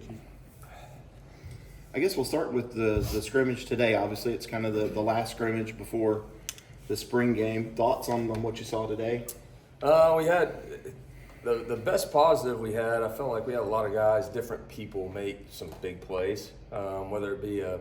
you? I guess we'll start with the scrimmage today. Obviously, it's kind of the last scrimmage before the spring game. Thoughts on what you saw today? We had the best positive we had. I felt like we had a lot of guys, different people make some big plays, whether it be a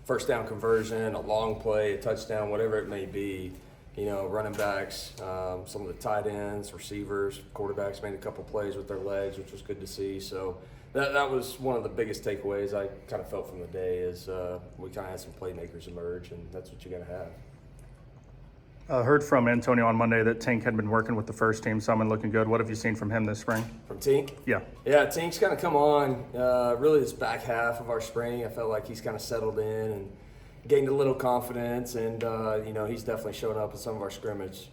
first down conversion, a long play, a touchdown, whatever it may be. You know, running backs, some of the tight ends, receivers, quarterbacks made a couple plays with their legs, which was good to see. So that was one of the biggest takeaways I kind of felt from the day is we kind of had some playmakers emerge, and that's what you got to have. Heard from Antonio on Monday that Tink had been working with the first team some and looking good. What have you seen from him this spring? From Tink? Yeah. Yeah, Tink's kind of come on really this back half of our spring. I felt like he's kind of settled in and gained a little confidence, and you know, he's definitely showing up in some of our scrimmage,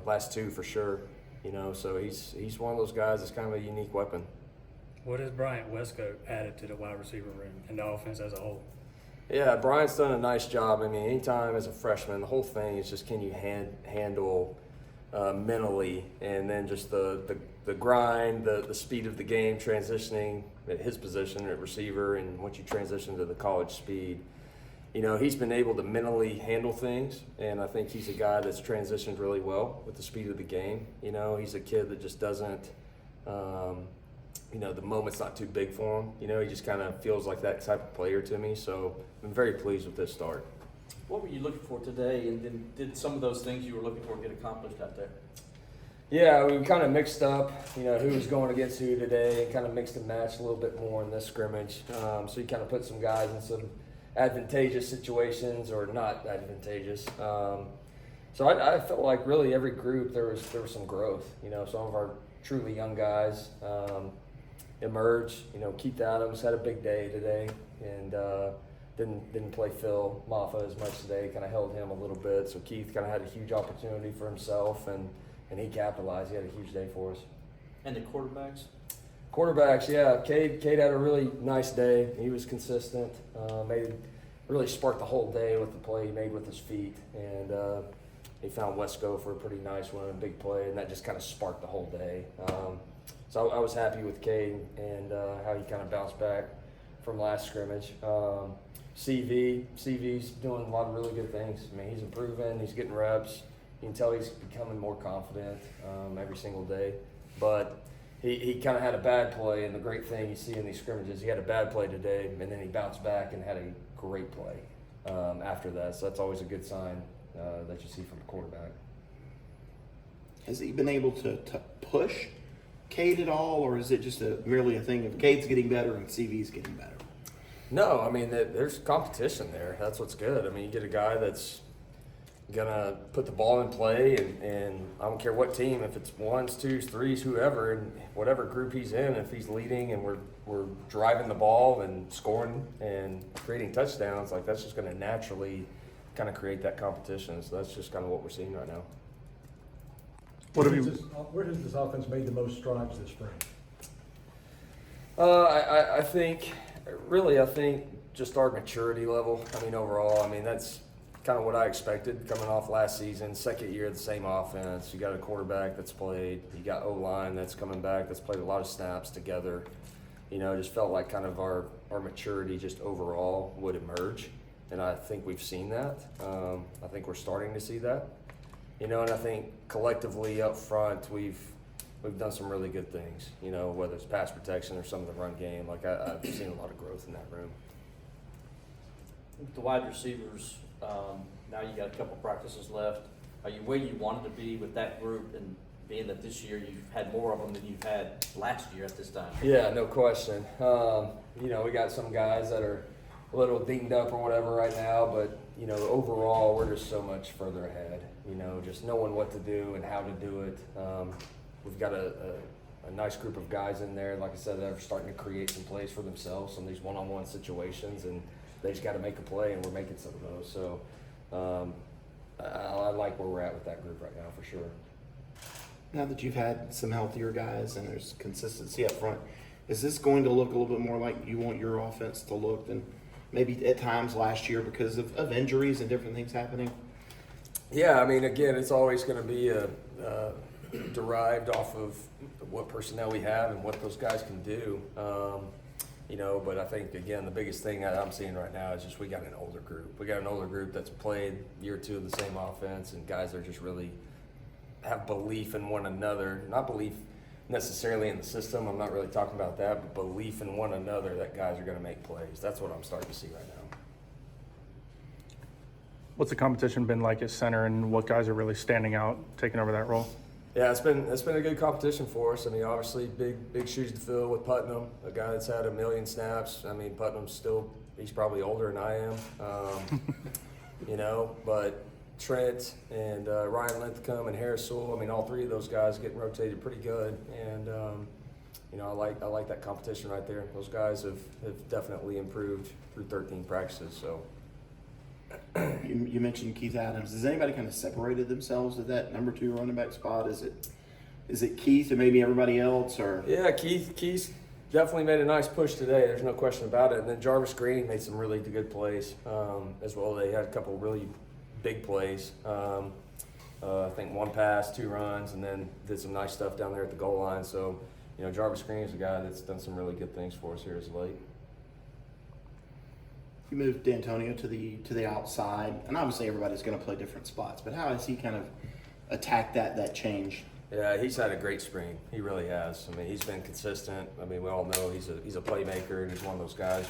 last two for sure. You know, so he's one of those guys that's kind of a unique weapon. What has Bryant Westcoat added to the wide receiver room and the offense as a whole? Yeah, Bryant's done a nice job. I mean, anytime as a freshman, the whole thing is just can you handle mentally, and then just the grind, the speed of the game, transitioning at his position at receiver, and once you transition to the college speed. You know, he's been able to mentally handle things, and I think he's a guy that's transitioned really well with the speed of the game. You know, he's a kid that just doesn't, you know, the moment's not too big for him. You know, he just kind of feels like that type of player to me, so I'm very pleased with this start. What were you looking for today, and then did some of those things you were looking for get accomplished out there? Yeah, we kind of mixed up, you know, who was going against who today, and kind of mixed and matched a little bit more in this scrimmage. So you kind of put some guys in some advantageous situations or not advantageous. So I felt like really every group there was some growth. You know, some of our truly young guys emerged. You know, Keith Adams had a big day today, and didn't play Phil Maffa as much today. Kind of held him a little bit. So Keith kind of had a huge opportunity for himself, and he capitalized. He had a huge day for us. And the quarterbacks? Quarterbacks, yeah. Cade had a really nice day. He was consistent. Really sparked the whole day with the play he made with his feet, and he found Wesco for a pretty nice one, a big play, and that just kind of sparked the whole day. So I was happy with Cade and how he kind of bounced back from last scrimmage. CV's doing a lot of really good things. I mean, he's improving. He's getting reps. You can tell he's becoming more confident every single day, but he kind of had a bad play, and the great thing you see in these scrimmages, he had a bad play today, and then he bounced back and had a great play after that. So that's always a good sign that you see from a quarterback. Has he been able to push Cade at all, or is it just merely a thing of Cade's getting better and CV's getting better? No, I mean, there's competition there. That's what's good. I mean, you get a guy that's gonna put the ball in play, and I don't care what team, if it's ones, twos, threes, whoever, and whatever group he's in, if he's leading and we're driving the ball and scoring and creating touchdowns, like that's just gonna naturally kind of create that competition. So that's just kind of what we're seeing right now. What have you? Where has this offense made the most strides this spring? I think just our maturity level. I mean, overall, I mean, that's kind of what I expected coming off last season. Second year of the same offense. You got a quarterback that's played. You got O-line that's coming back, that's played a lot of snaps together. You know, it just felt like kind of our maturity just overall would emerge. And I think we've seen that. I think we're starting to see that. You know, and I think collectively up front, we've done some really good things, you know, whether it's pass protection or some of the run game. Like, I've seen a lot of growth in that room. The wide receivers, now you got a couple practices left. Are you where you wanted to be with that group, and being that this year you've had more of them than you've had last year at this time? Yeah, no question. You know, we got some guys that are a little dinged up or whatever right now, but, you know, overall we're just so much further ahead, you know, just knowing what to do and how to do it. We've got a nice group of guys in there, like I said, that are starting to create some plays for themselves, some of these one-on-one situations, and they just got to make a play, and we're making some of those. So I like where we're at with that group right now for sure. Now that you've had some healthier guys and there's consistency up front, is this going to look a little bit more like you want your offense to look than maybe at times last year because of injuries and different things happening? Yeah, I mean, again, it's always going to be derived off of what personnel we have and what those guys can do. But I think, again, the biggest thing that I'm seeing right now is just we got an older group. We got an older group that's played year or two of the same offense, and guys are just really have belief in one another. Not belief necessarily in the system. I'm not really talking about that, but belief in one another that guys are going to make plays. That's what I'm starting to see right now. What's the competition been like at center, and what guys are really standing out, taking over that role? Yeah, it's been a good competition for us. I mean, obviously, big shoes to fill with Putnam, a guy that's had 1 million snaps. I mean, Putnam's he's probably older than I am, but Trent and Ryan Linthicum and Harris Sewell, I mean, all three of those guys getting rotated pretty good. And, I like that competition right there. Those guys have definitely improved through 13 practices, so. You mentioned Keith Adams. Has anybody kind of separated themselves at that number 2 running back spot? Is it Keith and maybe everybody else, or? Yeah, Keith definitely made a nice push today. There's no question about it. And then Jarvis Green made some really good plays as well. They had a couple really big plays. I think 1 pass, 2 runs, and then did some nice stuff down there at the goal line. So, Jarvis Green is a guy that's done some really good things for us here as of late. You moved D'Antonio to the outside, and obviously everybody's going to play different spots. But how has he kind of attacked that change? Yeah, he's had a great spring. He really has. I mean, he's been consistent. I mean, we all know he's a playmaker, and he's one of those guys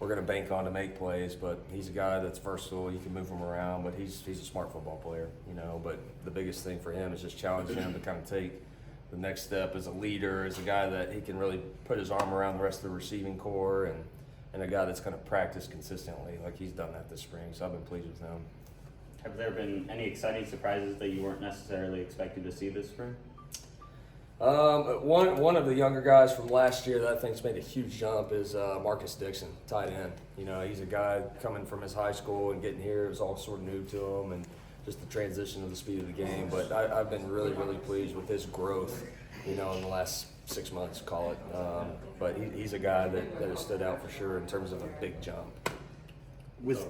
we're going to bank on to make plays. But he's a guy that's versatile. You can move him around, but he's a smart football player. But the biggest thing for him is just challenging him to kind of take the next step as a leader, as a guy that he can really put his arm around the rest of the receiving core, and a guy that's going to practice consistently like he's done that this spring. So I've been pleased with him. Have there been any exciting surprises that you weren't necessarily expecting to see this spring? One of the younger guys from last year that I think's made a huge jump is Marcus Dixon, tight end. He's a guy coming from his high school and getting here. It was all sort of new to him, and just the transition of the speed of the game. But I've been really, really pleased with his growth, in the last 6 months, call it. But he's a guy that has stood out for sure in terms of a big jump. With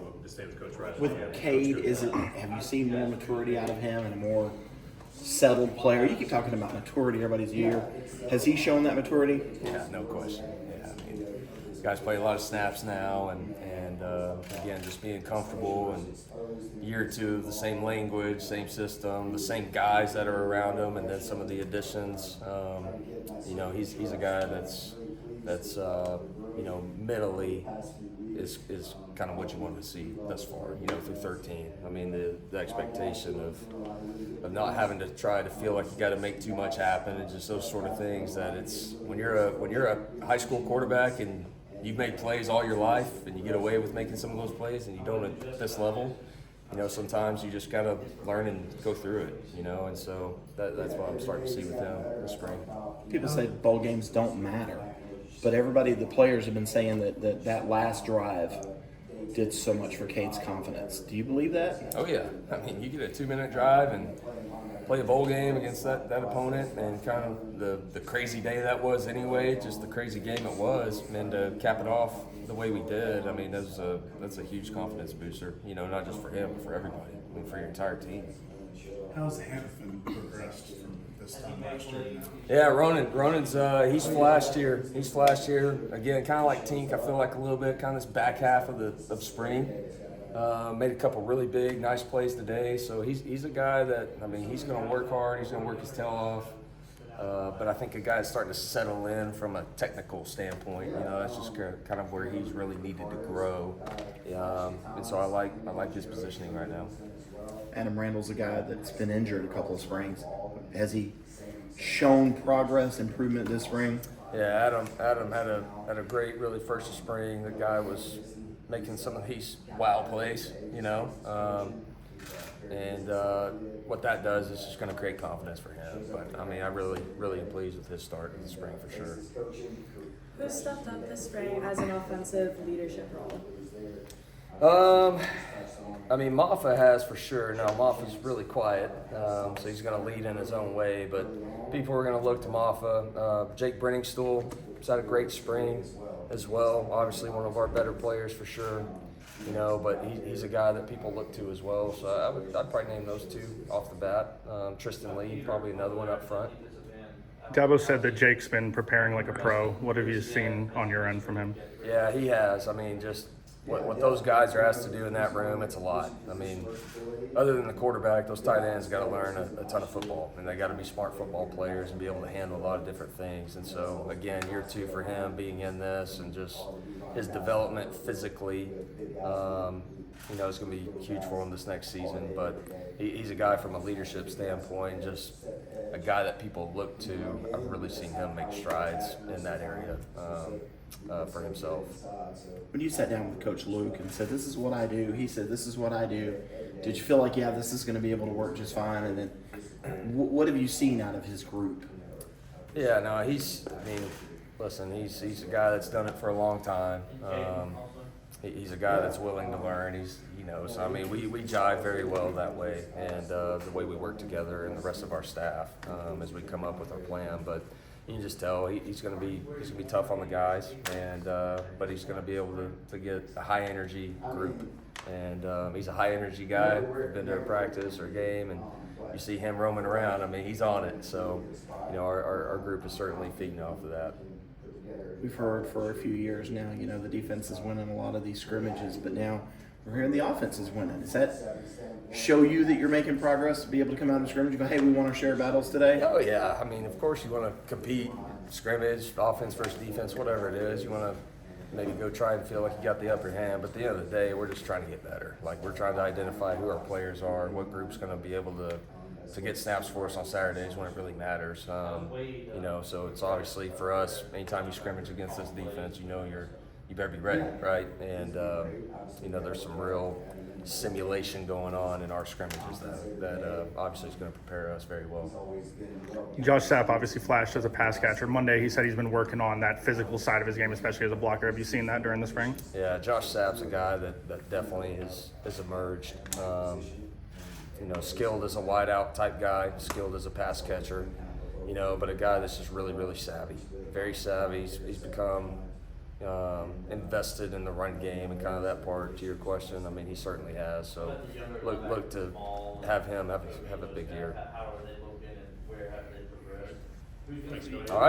Cade, have you seen more maturity out of him and a more settled player? You keep talking about maturity everybody's year. Has he shown that maturity? Yeah, no question. Yeah, I mean, guys play a lot of snaps now, and again, just being comfortable, and year or two of the same language, same system, the same guys that are around him, and then some of the additions. He's a guy that's mentally is kind of what you wanted to see thus far, through 13. I mean, the expectation of not having to try to feel like you got to make too much happen, and just those sort of things that it's when you're a high school quarterback and you've made plays all your life and you get away with making some of those plays and you don't at this level, sometimes you just got to learn and go through it, and so that's what I'm starting to see with him this spring. People say bowl games don't matter, but the players have been saying that last drive did so much for Cade's confidence. Do you believe that? Oh yeah, I mean, you get a 2-minute drive and play a bowl game against that opponent, and kind of the crazy day that was anyway, just the crazy game it was, and to cap it off the way we did, I mean, that's a huge confidence booster, not just for him, but for everybody, I mean, for your entire team. How's Hannafin progressed from this time last year now? Yeah, Ronin's he's flashed here. Again, kind of like Tink. I feel like a little bit, kind of this back half of spring. Made a couple really big, nice plays today. So he's a guy that, I mean, he's going to work hard. He's going to work his tail off. But I think a guy that's starting to settle in from a technical standpoint. That's just kind of where he's really needed to grow. And so I like his positioning right now. Adam Randall's a guy that's been injured a couple of springs. Has he shown progress, improvement this spring? Yeah, Adam had a great, really first of spring. The guy was making some of these wow plays, and what that does is just going to create confidence for him. But I mean, I really am pleased with his start in the spring for sure. Who stepped up this spring as an offensive leadership role? I mean, Maffa has for sure. Now, Maffa's really quiet, so he's going to lead in his own way. But people are going to look to Maffa. Jake Brenningstool has had a great spring as well. Obviously, one of our better players for sure. But he's a guy that people look to as well. So I'd probably name those two off the bat. Tristan Lee, probably another one up front. Dabo said that Jake's been preparing like a pro. What have you seen on your end from him? Yeah, he has. I mean, just what those guys are asked to do in that room, it's a lot. I mean, other than the quarterback, those tight ends got to learn a ton of football, and they got to be smart football players and be able to handle a lot of different things. And so, again, year 2 for him being in this and just his development physically, is going to be huge for him this next season. But he's a guy from a leadership standpoint, just a guy that people look to. I've really seen him make strides in that area for himself. When you sat down with Coach Luke and said, "This is what I do," he said, "This is what I do," did you feel like, yeah, this is going to be able to work just fine? And then what have you seen out of his group? Yeah, no, he's a guy that's done it for a long time. He's a guy that's willing to learn. So I mean, we jive very well that way, and the way we work together and the rest of our staff as we come up with our plan. But you can just tell he's going to be tough on the guys, and but he's going to be able to get a high energy group, and he's a high energy guy. We've been to a practice or a game, and you see him roaming around. I mean, he's on it. So our group is certainly feeding off of that. We've heard for a few years now, the defense is winning a lot of these scrimmages, but now we're hearing the offense is winning. Does that show you that you're making progress to be able to come out of scrimmage and go, hey, we want our share of battles today? Oh, yeah. I mean, of course you want to compete, scrimmage, offense versus defense, whatever it is. You want to maybe go try and feel like you got the upper hand. But at the end of the day, we're just trying to get better. Like, we're trying to identify who our players are, what group's going to be able to get snaps for us on Saturdays when it really matters. So it's obviously for us, anytime you scrimmage against this defense, you better be ready, right? And there's some real simulation going on in our scrimmages that obviously is going to prepare us very well. Josh Sapp obviously flashed as a pass catcher. Monday, he said he's been working on that physical side of his game, especially as a blocker. Have you seen that during the spring? Yeah, Josh Sapp's a guy that definitely has emerged. Skilled as a wideout type guy, skilled as a pass catcher, but a guy that's just really, really savvy, very savvy. He's become invested in the run game and kind of that part to your question. I mean, he certainly has. So look to have him have a big year. All right.